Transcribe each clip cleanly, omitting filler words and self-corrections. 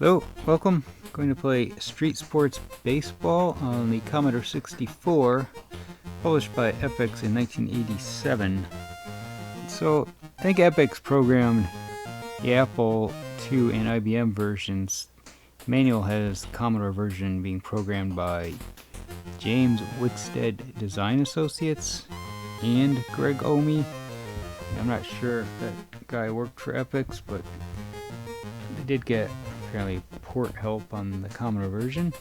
So, welcome. I'm going to play Street Sports Baseball on the Commodore 64, published by Epyx in 1987. So, I think Epyx programmed the Apple II and IBM versions. The manual has the Commodore version being programmed by James Wickstead Design Associates and Greg Omi. I'm not sure if that guy worked for Epyx, but they did get apparently port help on the Commodore version.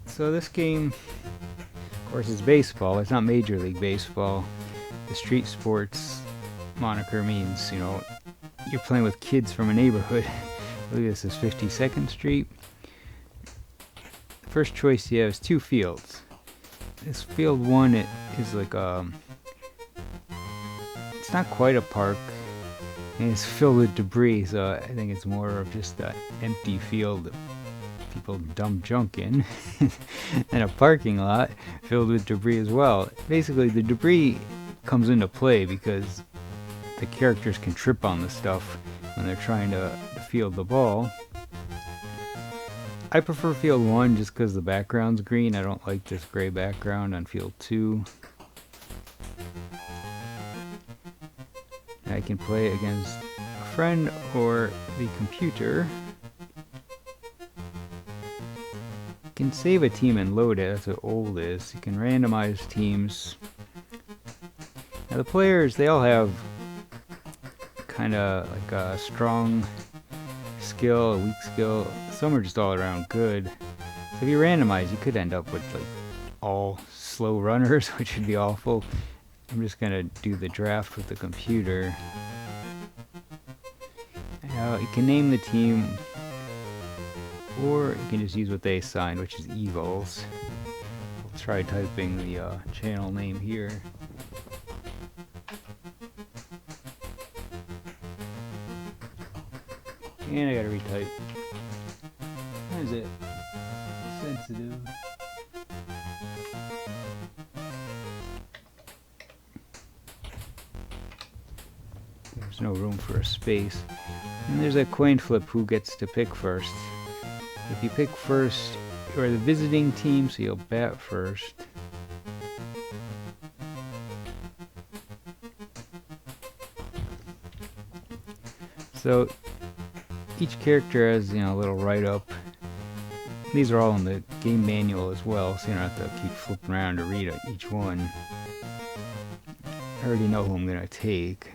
So this game, of course, is baseball. It's not Major League Baseball. The Street Sports moniker means, you know, you're playing with kids from a neighborhood. I believe this is 52nd Street. The first choice you have is two fields. This field one, it is like it's not quite a park, and it's filled with debris, so I think it's more of just an empty field that people dump junk in, and a parking lot filled with debris as well. Basically, the debris comes into play because the characters can trip on the stuff when they're trying to field the ball. I prefer field 1 just because the background's green. I don't like this gray background on field 2. I can play against a friend or the computer. You can save a team and load it. That's what old is. You can randomize teams. Now the players, they all have kind of like a strong skill, a weak skill. Some are just all around good. So if you randomize, you could end up with like all slow runners, which would be awful. I'm just gonna do the draft with the computer. You can name the team, or you can just use what they assigned, which is Eagles. I'll try typing the channel name here. And I gotta retype. Why is it sensitive? There's no room for a space. And there's a coin flip who gets to pick first. If you pick first, you're the visiting team, so you'll bat first. So each character has, you know, a little write-up. These are all in the game manual as well, so you don't have to keep flipping around to read each one. I already know who I'm going to take.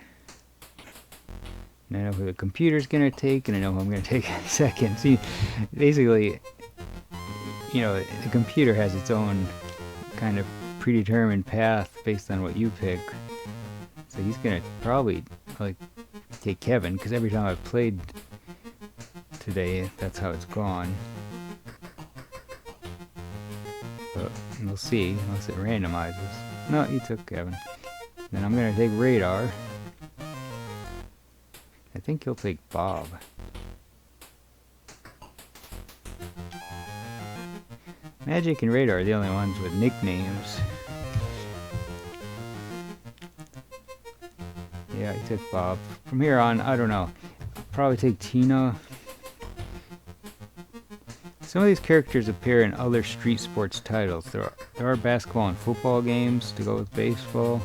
And I know who the computer's going to take, and I know who I'm going to take in a second. See, basically, you know, the computer has its own kind of predetermined path based on what you pick. So he's going to probably, like, take Kevin, because every time I've played today, that's how it's gone. But we'll see, unless it randomizes. No, you took Kevin. Then I'm going to take Radar. I think he'll take Bob. Magic and Radar are the only ones with nicknames. Yeah, he took Bob. From here on, I don't know. I'll probably take Tina. Some of these characters appear in other Street Sports titles. There are basketball and football games to go with baseball.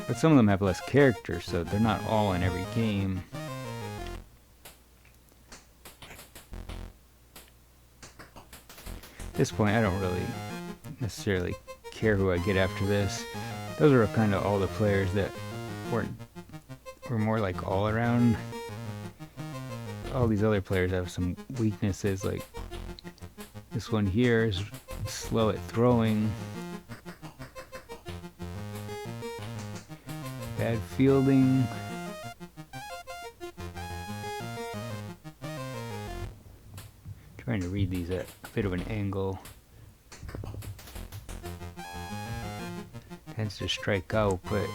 But some of them have less characters, so they're not all in every game. At this point, I don't really necessarily care who I get after this. Those are kind of all the players that were more like all around. All these other players have some weaknesses, like this one here is slow at throwing. Bad fielding. Trying to read these at a bit of an angle. Tends to strike out, but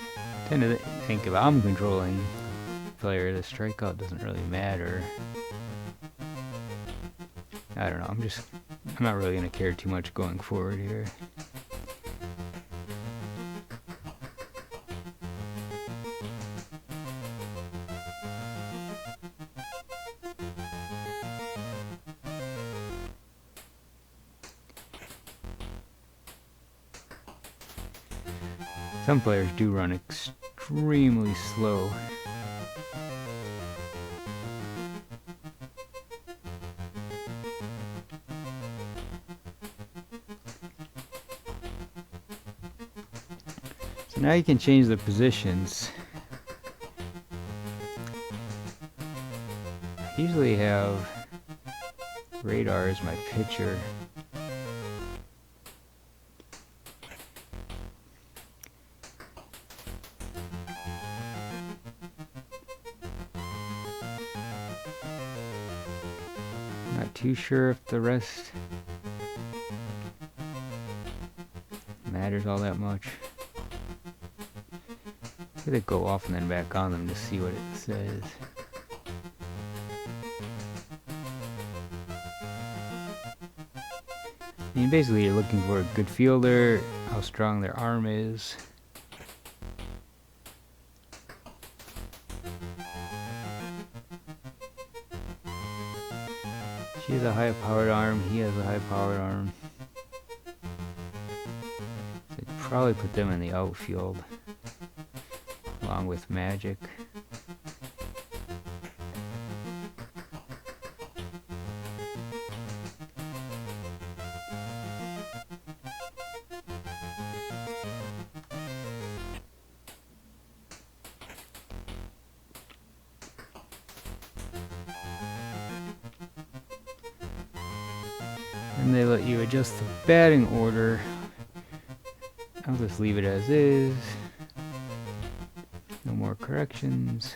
I tend to think if I'm controlling the player, the strikeout doesn't really matter. I don't know, I'm not really going to care too much going forward here. Some players do run extremely slow. So now you can change the positions. I usually have radar as my pitcher. Not too sure if the rest matters all that much. I'm gonna go off and then back on them to see what it says. I mean, basically you're looking for a good fielder, how strong their arm is. She has a high-powered arm, he has a high-powered arm. So I'd probably put them in the outfield, along with Magic. And they let you adjust the batting order. I'll just leave it as is. No more corrections.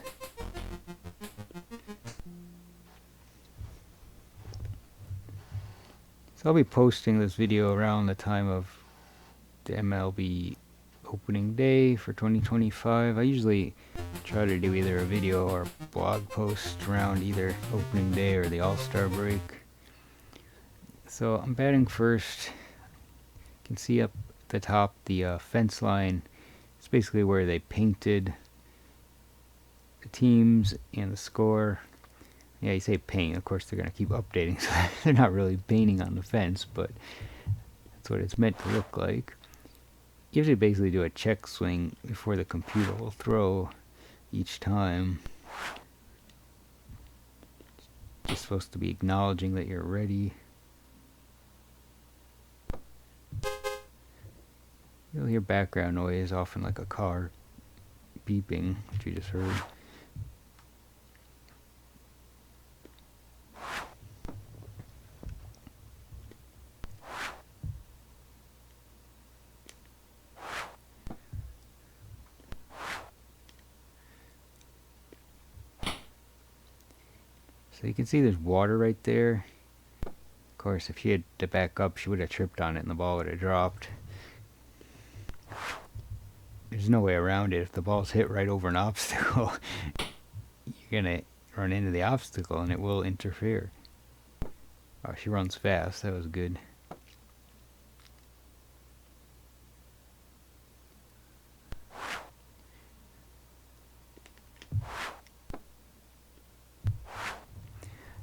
So I'll be posting this video around the time of the MLB opening day for 2025. I usually try to do either a video or blog post around either opening day or the All-Star break. So I'm batting first. You can see up at the top the fence line. It's basically where they painted the teams and the score. Yeah, you say paint. Of course, they're going to keep updating, so they're not really painting on the fence, but that's what it's meant to look like. You have to basically do a check swing before the computer will throw each time. It's just supposed to be acknowledging that you're ready. You'll hear background noise, often like a car beeping, which you just heard. So you can see there's water right there. Of course, if she had to back up, she would have tripped on it and the ball would have dropped. There's no way around it. If the ball's hit right over an obstacle, you're gonna run into the obstacle and it will interfere. Oh, she runs fast. That was good.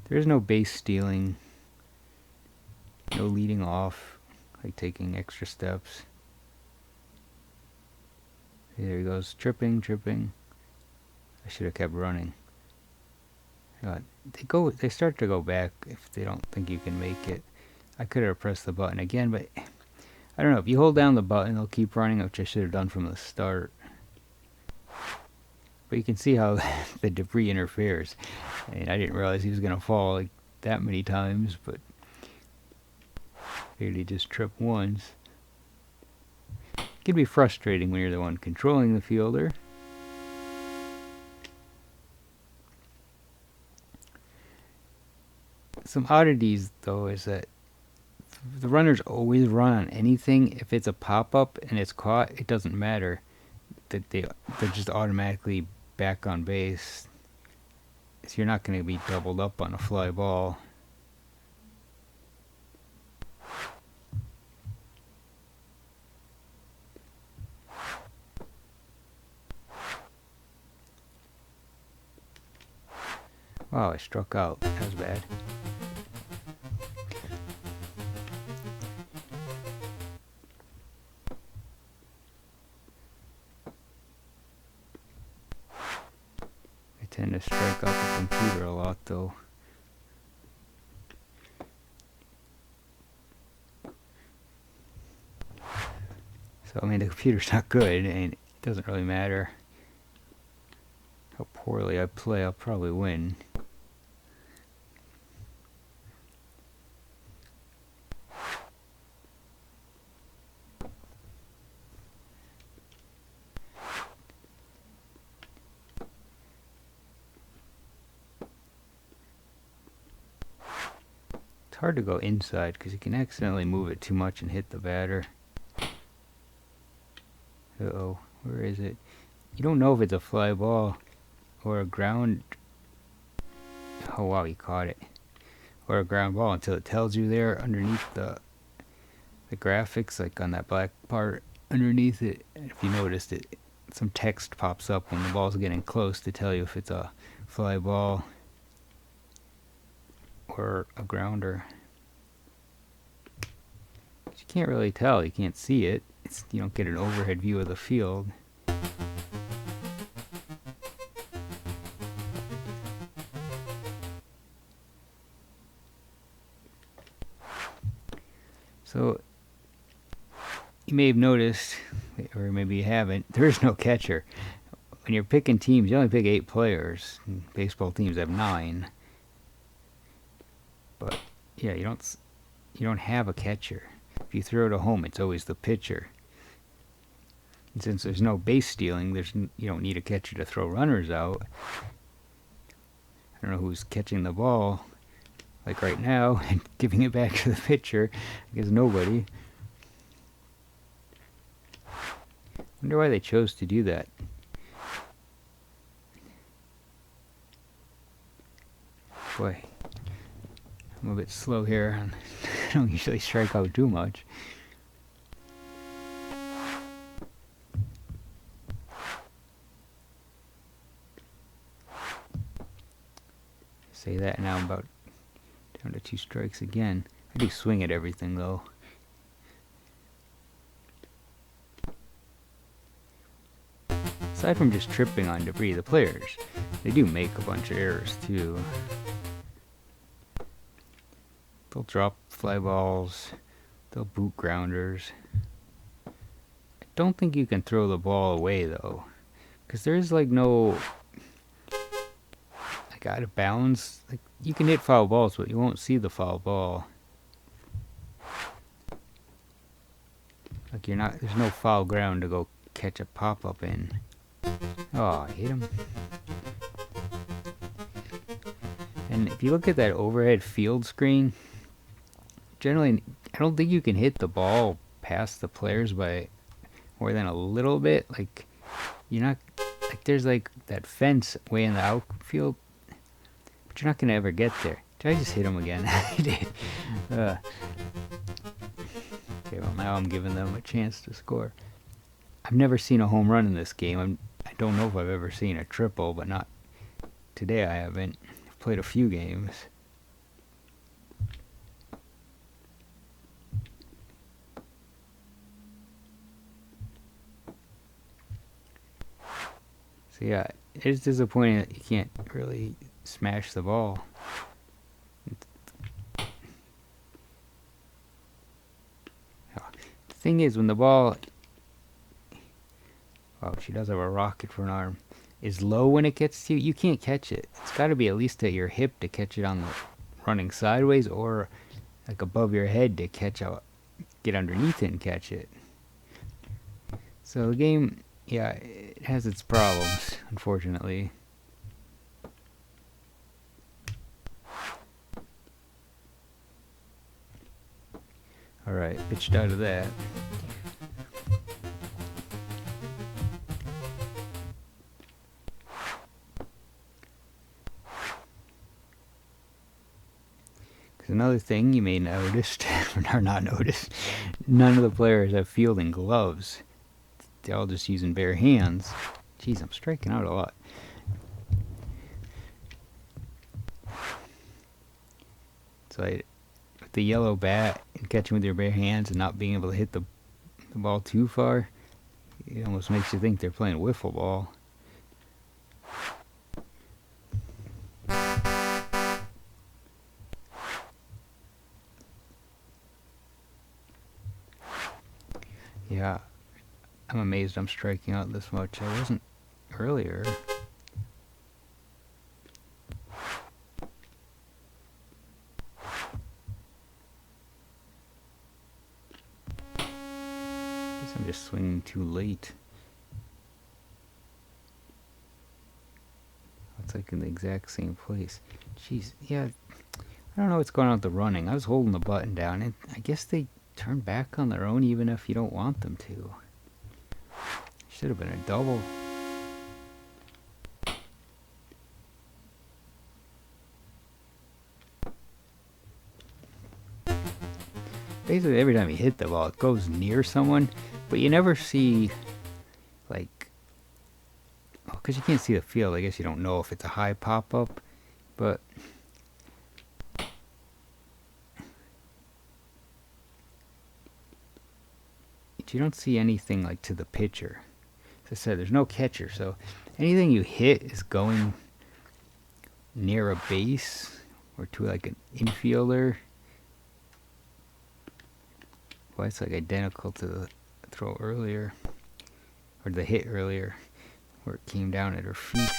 There's no base stealing, no leading off, like taking extra steps. There he goes, tripping. I should have kept running. They start to go back if they don't think you can make it. I could have pressed the button again, but I don't know. If you hold down the button, they'll keep running, which I should have done from the start. But you can see how the debris interferes. And I didn't realize he was going to fall like that many times, but figured he just tripped once. It can be frustrating when you're the one controlling the fielder. Some oddities, though, is that the runners always run on anything. If it's a pop-up and it's caught, it doesn't matter. That they're just automatically back on base. So you're not going to be doubled up on a fly ball. Wow, I struck out. That was bad. tend to strike out the computer a lot, though. So, I mean, the computer's not good, and it doesn't really matter how poorly I play. I'll probably win. It's hard to go inside because you can accidentally move it too much and hit the batter. Uh-oh, where is it? You don't know if it's a fly ball or a ground. Oh wow, he caught it. Or a ground ball until it tells you there underneath the graphics, like on that black part underneath it. If you noticed it, some text pops up when the ball's getting close to tell you if it's a fly ball or a grounder. But you can't really tell. You can't see it. You don't get an overhead view of the field. So you may have noticed, or maybe you haven't, there is no catcher. When you're picking teams, you only pick 8 players. Baseball teams have 9. But yeah, you don't have a catcher. If you throw to home, it's always the pitcher. And since there's no base stealing, you don't need a catcher to throw runners out. I don't know who's catching the ball, like right now, and giving it back to the pitcher. I guess nobody. Wonder why they chose to do that. Boy, I'm a bit slow here. I don't usually strike out too much. Say that now, I'm about down to 2 strikes again. I do swing at everything though. Aside from just tripping on debris, the players, they do make a bunch of errors too. They'll drop fly balls, they'll boot grounders. I don't think you can throw the ball away though, because there's like no out of bounds. Like, you can hit foul balls, but you won't see the foul ball. Like, there's no foul ground to go catch a pop-up in. Oh, I hit him. And if you look at that overhead field screen, generally, I don't think you can hit the ball past the players by more than a little bit. Like, you're not, like, there's like that fence way in the outfield, but you're not gonna ever get there. Did I just hit him again? I did. Okay, well, now I'm giving them a chance to score. I've never seen a home run in this game. I don't know if I've ever seen a triple, but not today. I haven't. I've played a few games. So yeah, it is disappointing that you can't really smash the ball. The thing is, when the ball, oh, she does have a rocket for an arm, is low when it gets to you, you can't catch it. It's got to be at least at your hip to catch it on the running sideways, or like above your head to get underneath it and catch it. So the game, yeah, it has its problems, unfortunately. Alright, pitched out of that. Another thing you may notice, or not notice, none of the players have fielding gloves. They're all just using bare hands. Jeez, I'm striking out a lot. So with the yellow bat and catching with your bare hands and not being able to hit the ball too far, it almost makes you think they're playing wiffle ball. Yeah, I'm amazed I'm striking out this much. I wasn't earlier. Guess I'm just swinging too late. It's like in the exact same place. Jeez, yeah. I don't know what's going on with the running. I was holding the button down, and I guess they turn back on their own even if you don't want them to. Should have been a double. Basically, every time you hit the ball, it goes near someone, but you never see, like, because you can't see the field. I guess you don't know if it's a high pop-up, but you don't see anything like to the pitcher. As I said, there's no catcher, so anything you hit is going near a base or to like an infielder. Well, it's like identical to the throw earlier, or the hit earlier, where it came down at her feet.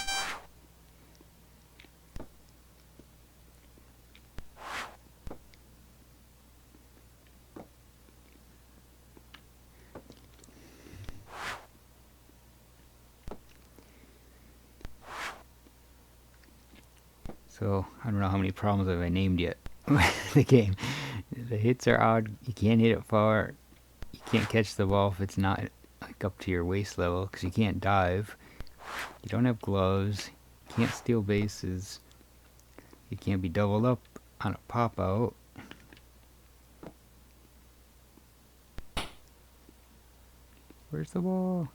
So, I don't know how many problems have I named yet. The game. The hits are odd. You can't hit it far. You can't catch the ball if it's not like up to your waist level, because you can't dive. You don't have gloves. You can't steal bases. You can't be doubled up on a pop out. Where's the ball?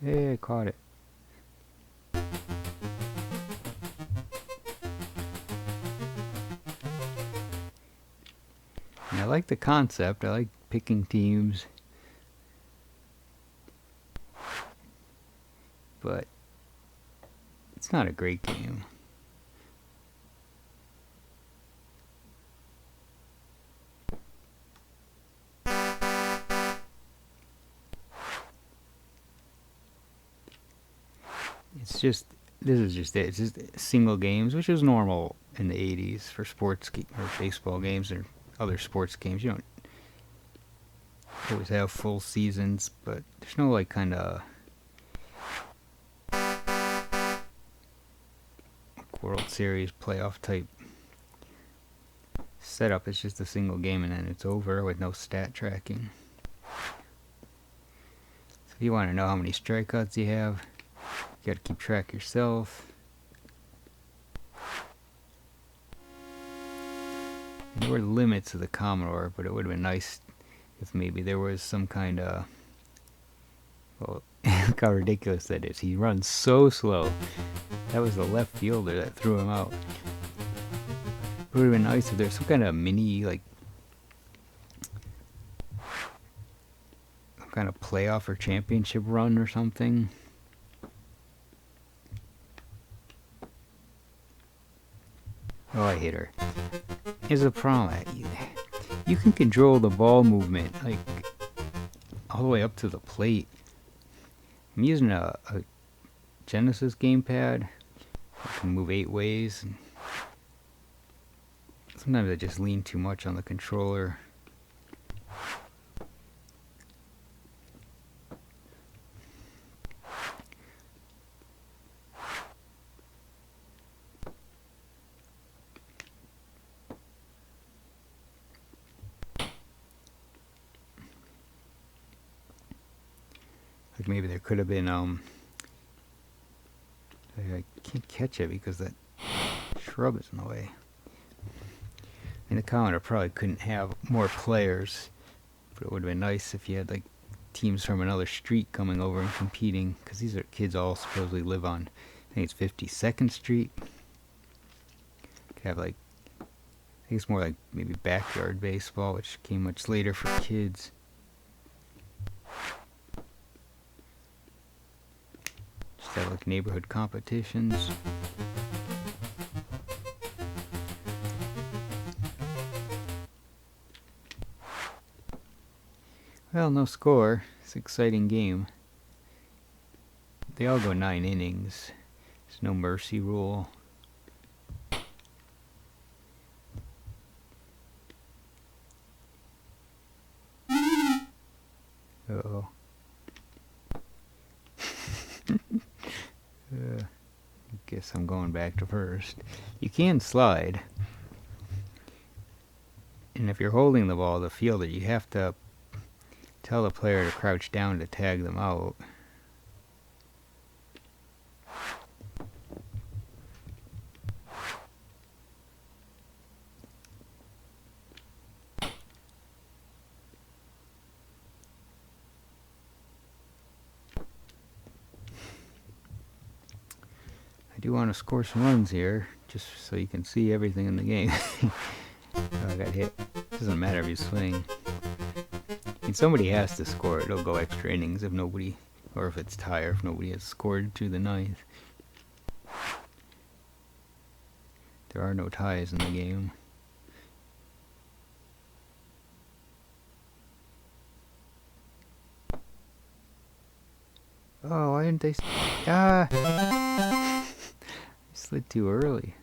Hey, I caught it. And I like the concept. I like picking teams. But it's not a great game. It's just, this is just it. It's just single games, which is normal in the 80s for sports or baseball games or other sports games. You don't always have full seasons, but there's no like kind of World Series playoff type setup. It's just a single game and then it's over with no stat tracking. So if you want to know how many strikeouts you have, you gotta keep track yourself. And there were limits to the Commodore, but it would have been nice if maybe there was some kind of, well, look how ridiculous that is. He runs so slow. That was the left fielder that threw him out. It would have been nice if there's some kind of mini, like, some kind of playoff or championship run or something. Oh, I hit her. Here's the problem. You can control the ball movement, like, all the way up to the plate. I'm using a Genesis gamepad. I can move 8 ways. And sometimes I just lean too much on the controller. Like maybe there could have been, I can't catch it because that shrub is in the way. I mean, the Commodore probably couldn't have more players, but it would have been nice if you had like teams from another street coming over and competing, because these are kids all supposedly live on, I think it's 52nd Street. Could have like, I think it's more like maybe backyard baseball, which came much later for kids. Just have like neighborhood competitions. Well, no score. It's an exciting game. They all go 9 innings. There's no mercy rule. Uh-oh. Guess I'm going back to first. You can slide. And if you're holding the ball, the fielder, you have to tell the player to crouch down to tag them out. I do want to score some runs here, just so you can see everything in the game. Oh, I got hit. Doesn't matter if you swing. I mean, somebody has to score. It'll go extra innings if nobody, or if it's tie, or if nobody has scored through the 9th. There are no ties in the game. Oh, why didn't they... I slid too early.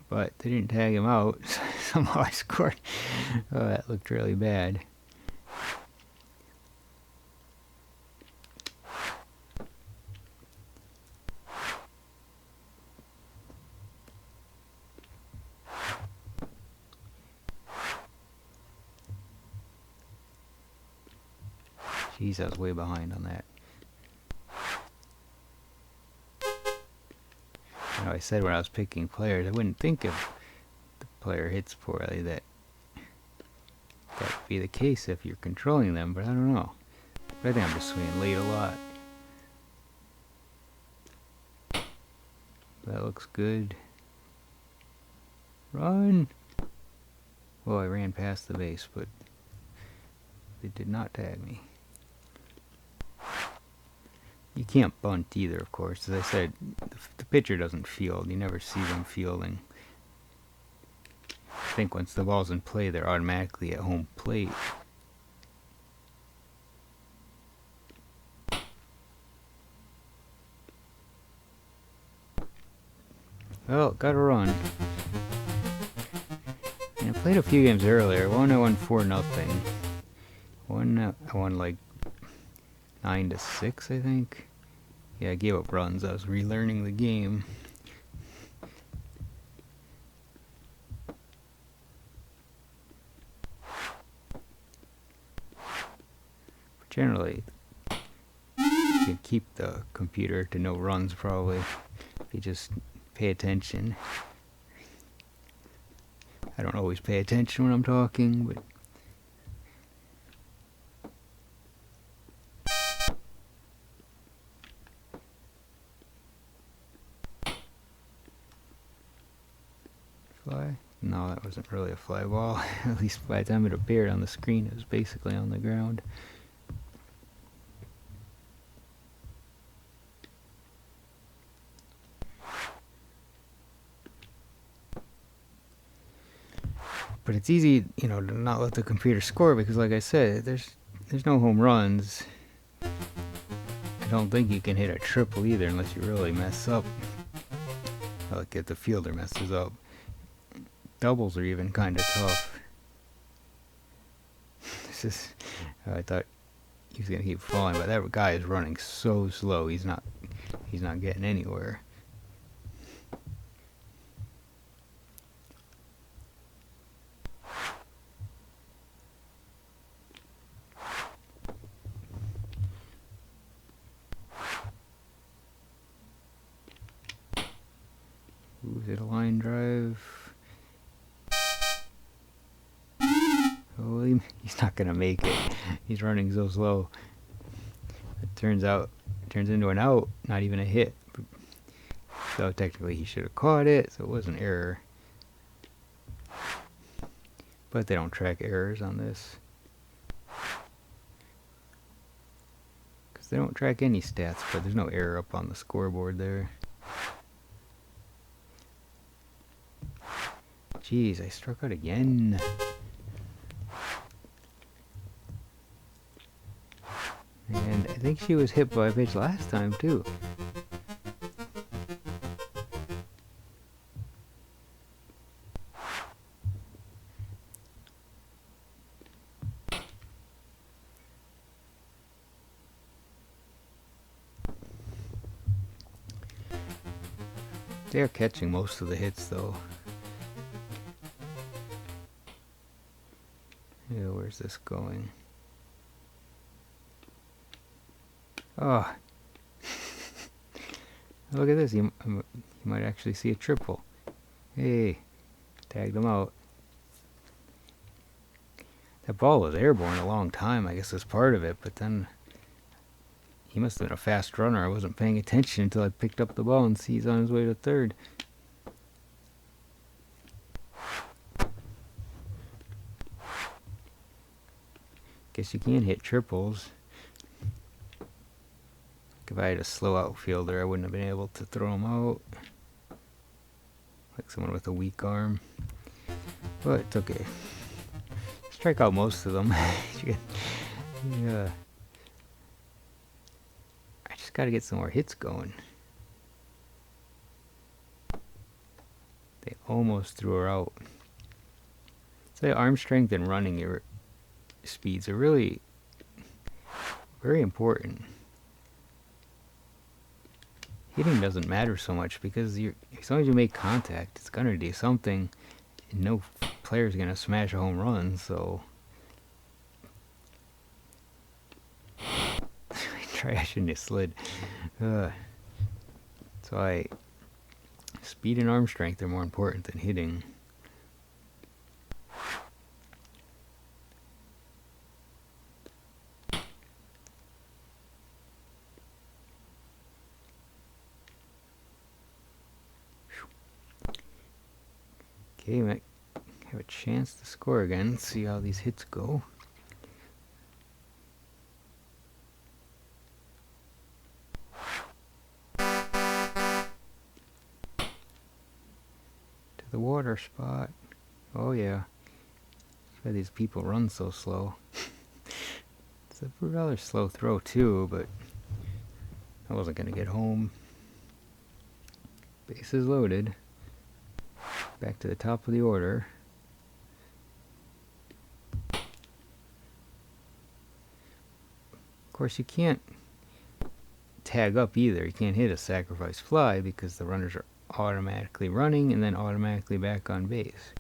But they didn't tag him out. Somehow I scored. Oh, that looked really bad. Jeez, I was way behind on that. You know, I said when I was picking players, I wouldn't think if the player hits poorly that would be the case if you're controlling them, but I don't know. But I think I'm just swinging late a lot. That looks good. Run! Well, I ran past the base, but they did not tag me. You can't bunt either, of course. As I said, the pitcher doesn't field. You never see them fielding. I think once the ball's in play, they're automatically at home plate. Well, got a run. And I played a few games earlier. One I won 4-0. One I won like 9-6, I think. Yeah, I gave up runs. I was relearning the game. But generally, you can keep the computer to no runs probably if you just pay attention. I don't always pay attention when I'm talking, but fly? No, that wasn't really a fly ball. At least by the time it appeared on the screen, it was basically on the ground. But it's easy, you know, to not let the computer score because, like I said, there's no home runs. I don't think you can hit a triple either unless you really mess up. Like if the fielder messes up. Doubles are even kind of tough. This is, I thought he was gonna keep falling, but that guy is running so slow. He's not getting anywhere. Ooh, is it a line drive? Oh, he's not gonna make it. He's running so slow. It turns into an out, not even a hit. So technically he should have caught it, so it was an error. But they don't track errors on this. Because they don't track any stats, but there's no error up on the scoreboard there. Jeez, I struck out again. I think she was hit by a pitch last time too. They're catching most of the hits though. Yeah, where's this going? Oh. Look at this. You might actually see a triple. Hey, tagged him out. That ball was airborne a long time. I guess that's part of it, but then he must have been a fast runner. I wasn't paying attention until I picked up the ball and see he's on his way to third. Guess you can hit triples. If I had a slow outfielder, I wouldn't have been able to throw him out. Like someone with a weak arm. But it's okay. Strike out most of them. Yeah. I just gotta get some more hits going. They almost threw her out. So arm strength and running your speeds are really very important. Hitting doesn't matter so much because as long as you make contact, it's gonna do something. And no player's gonna smash a home run, so I shouldn't have slid. So speed and arm strength are more important than hitting. Okay, might have a chance to score again. Let's see how these hits go. To the water spot. Oh yeah. That's why these people run so slow. It's a rather slow throw too, but I wasn't gonna get home. Bases loaded. Back to the top of the order. Of course, you can't tag up either. You can't hit a sacrifice fly because the runners are automatically running and then automatically back on base.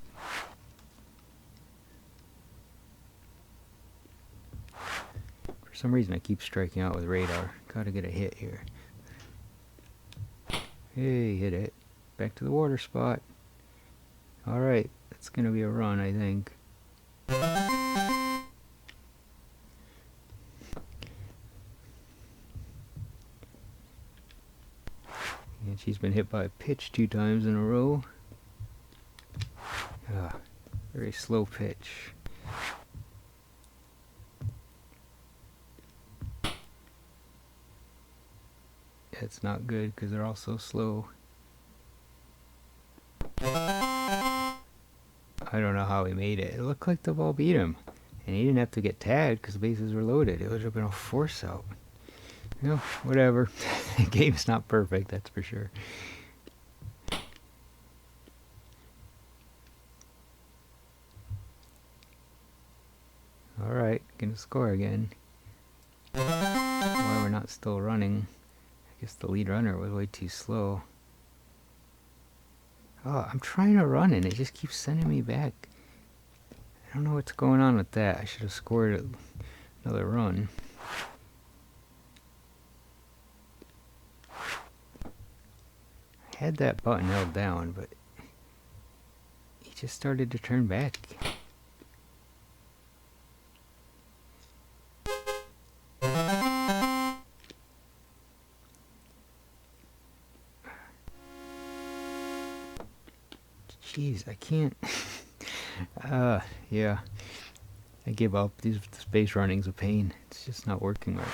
For some reason, I keep striking out with radar. Gotta get a hit here. Hey, hit it. Back to the water spot. Alright, that's gonna be a run, I think. And she's been hit by a pitch 2 times in a row. Very slow pitch. It's not good because they're all so slow. I don't know how he made it. It looked like the ball beat him. And he didn't have to get tagged because the bases were loaded. It would have been a force out. You know, whatever. The game's not perfect, that's for sure. Alright, gonna score again. Why we're not still running. I guess the lead runner was way too slow. Oh, I'm trying to run and it just keeps sending me back. I don't know what's going on with that. I should have scored another run. I had that button held down, but he just started to turn back. Jeez, I can't. Yeah. I give up. This base running's a pain. It's just not working right.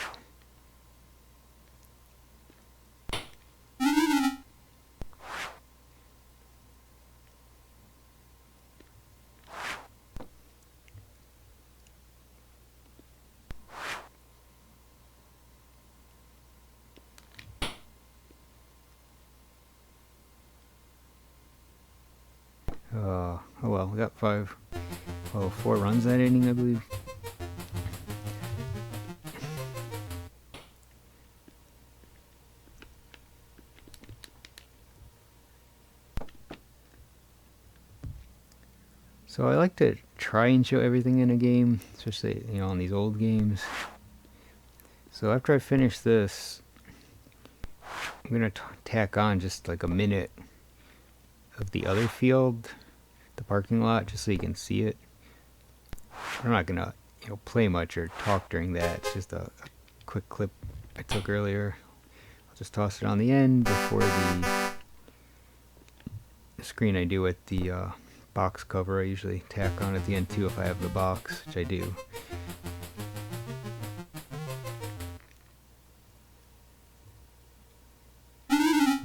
we got 4 runs that inning, I believe. So I like to try and show everything in a game, especially, you know, on these old games. So after I finish this, I'm going to tack on just like a minute of the other field, the parking lot, just so you can see it. I'm not going to, you know, play much or talk during that. It's just a quick clip I took earlier. I'll just toss it on the end before the screen I do with the box cover. I usually tack on at the end too if I have the box, which I do.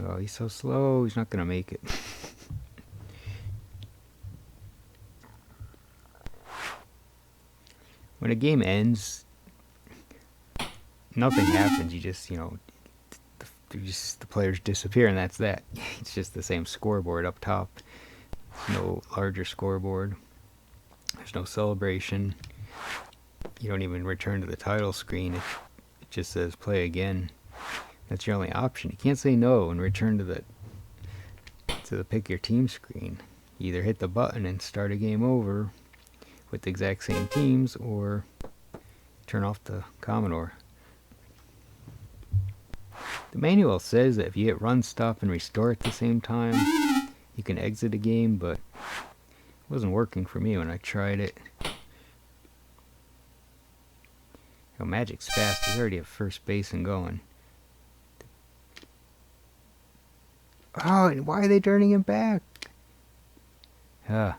Oh, he's so slow, he's not gonna make it. When a game ends, nothing happens. You just, you know, the players disappear, and that's that. It's just the same scoreboard up top. No larger scoreboard. There's no celebration. You don't even return to the title screen. It just says play again. That's your only option. You can't say no and return to the pick your team screen. You either hit the button and start a game over with the exact same teams, or turn off the Commodore. The manual says that if you hit run, stop, and restore at the same time, you can exit a game, but it wasn't working for me when I tried it. Oh, Magic's fast. He's already at first base and going. Oh, and why are they turning him back? If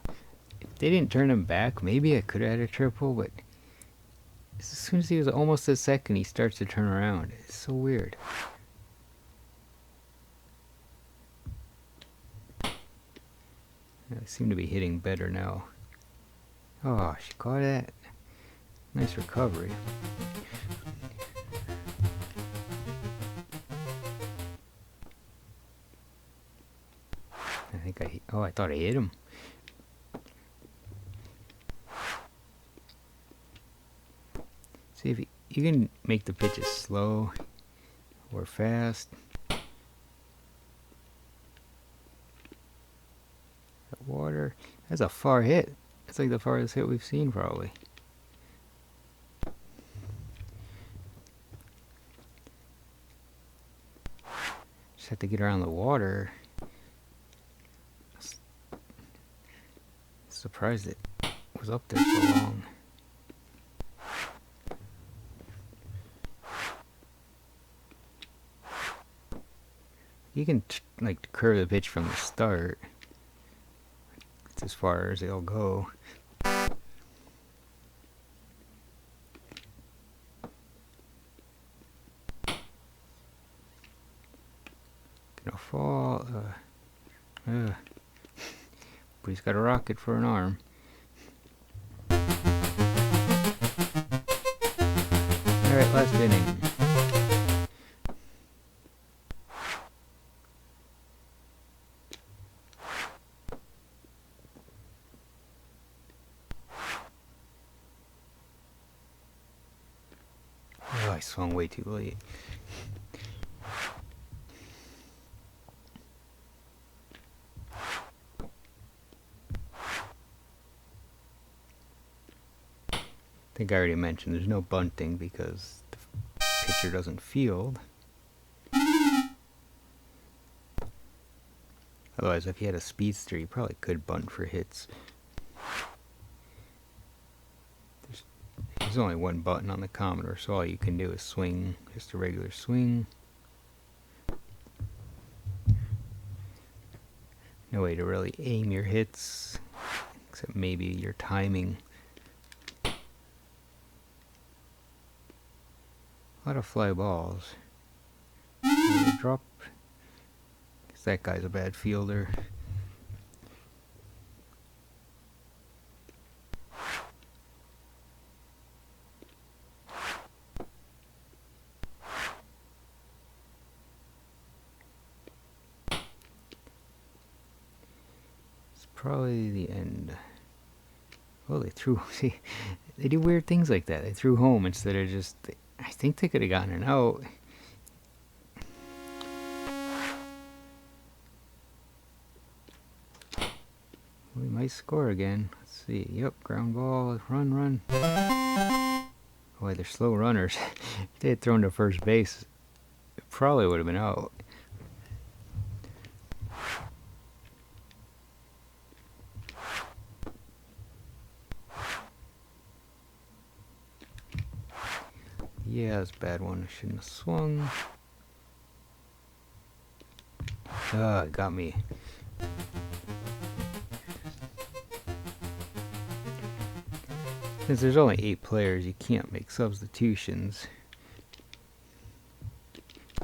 they didn't turn him back, maybe I could have had a triple, but as soon as he was almost a second, he starts to turn around. It's so weird. I seem to be hitting better now. Oh, she caught that. Nice recovery. I think I thought I hit him. See if you can make the pitches slow or fast. That water. That's a far hit. That's like the farthest hit we've seen probably. Just have to get around the water. Surprised it was up there so long. You can like curve the pitch from the start. It's as far as it'll go. Gonna fall. But he's got a rocket for an arm. Alright, last inning. Oh, I swung way too late. I think I already mentioned there's no bunting because the pitcher doesn't field. Otherwise, if you had a speedster, you probably could bunt for hits. There's only one button on the Commodore, so all you can do is swing, just a regular swing. No way to really aim your hits, except maybe your timing. A lot of fly balls. Drop. Guess that guy's a bad fielder. It's probably the end. Well, they threw. See, they do weird things like that. They threw home instead of just. I think they could have gotten it out. We might score again. Let's see. Yep, ground ball. Run, run. Boy, they're slow runners. If they had thrown to first base, it probably would have been out. Yeah, that's a bad one. I shouldn't have swung. It got me. Since there's only 8 players, you can't make substitutions.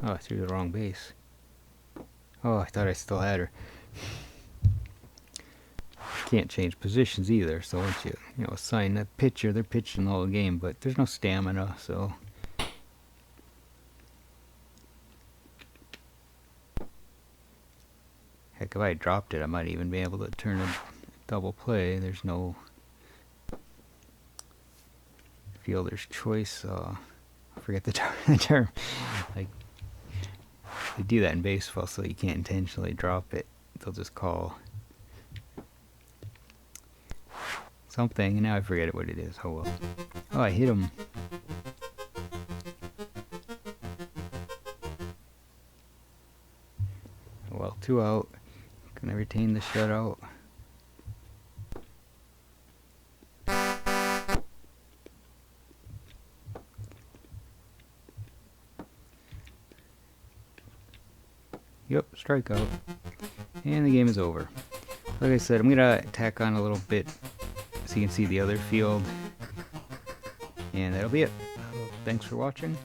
Oh, I threw the wrong base. Oh, I thought I still had her. Can't change positions either, so once you assign that pitcher, they're pitching the whole game, but there's no stamina, so. Heck, if I dropped it, I might even be able to turn a double play. There's no fielder's choice. I forget the term. Like, they do that in baseball, so you can't intentionally drop it. They'll just call something, and now I forget what it is. Oh well. Oh, I hit him. Well, 2 out. Can I retain the shutout? Yep, strikeout. And the game is over. Like I said, I'm going to tack on a little bit so you can see the other field. And that'll be it. Thanks for watching.